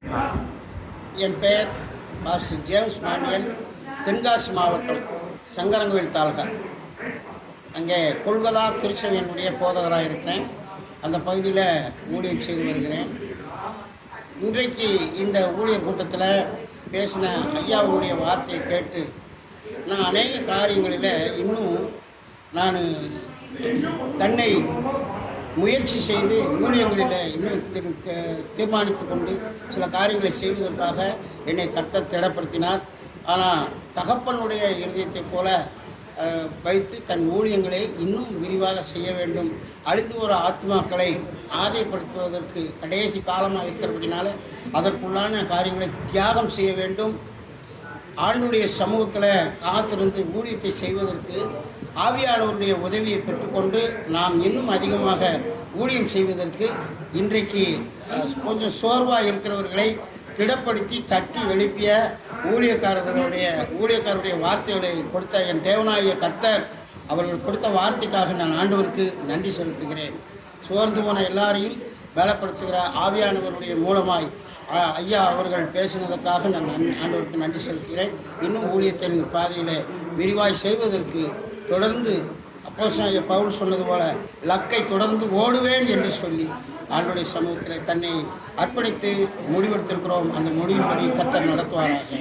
என் பெயர் pastor James Pandian, Tenkasi மாவட்டம் சங்கரங்கோயில் தாலுகா. அங்கே கொல்கதா திருச்சபையினுடைய போதகராக இருக்கிறேன். அந்த பகுதியில் ஊழியம் செய்து வருகிறேன். இன்றைக்கு இந்த ஊழியர் கூட்டத்தில் பேசின ஐயாவுடைய வார்த்தையை கேட்டு நான் அநேக காரியங்களில் இன்னும் நான் தன்னை முயற்சி செய்து ஊழியங்களில் இன்னும் தீர்மானித்து கொண்டு சில காரியங்களை செய்வதற்காக என்னை கர்த்தர் திடப்படுத்தினார். ஆனால் தகப்பனுடைய இருதயத்தைப் போல வைத்து தன் ஊழியங்களை இன்னும் விரிவாக செய்ய வேண்டும். அழிந்து வர ஆத்மாக்களை ஆதாயப்படுத்துவதற்கு கடைசி காலமாக இருக்கிறபடினால அதற்குள்ளான காரியங்களை தியாகம் செய்ய வேண்டும். ஆண்டுடைய சமூகத்தில் காத்திருந்து ஊழியத்தை செய்வதற்கு ஆவியானவருடைய உதவியை பெற்றுக்கொண்டு நாம் இன்னும் அதிகமாக ஊழியம் செய்வதற்கு இன்றைக்கு கொஞ்சம் சோர்வாக இருக்கிறவர்களை திடப்படுத்தி தட்டி எழுப்பிய ஊழியக்காரருடைய வார்த்தைகளை கொடுத்த என் தேவனாகிய கர்த்தர் அவர்கள் கொடுத்த வார்த்தைக்காக நான் ஆண்டவருக்கு நன்றி செலுத்துகிறேன். சோர்ந்து போன எல்லாரையும் பலப்படுத்துகிற ஆவியானவருடைய மூலமாய் ஐயா அவர்கள் பேசினதற்காக நான் ஆண்டவருக்கு நன்றி செலுத்துகிறேன். இன்னும் ஊழியத்தின் பாதையில் விரிவாய் செய்வதற்கு தொடர்ந்து அப்போஸ்தலனாகிய பவுல் சொன்னது போல லக்கை தொடர்ந்து ஓடுவேன் என்று சொல்லி ஆண்டவருடைய சமூகத்தில் தன்னை அர்ப்பணித்து முடிவெடுத்திருக்கிறோம். அந்த முடிவின்படி கர்த்தர் நடத்துவாராக.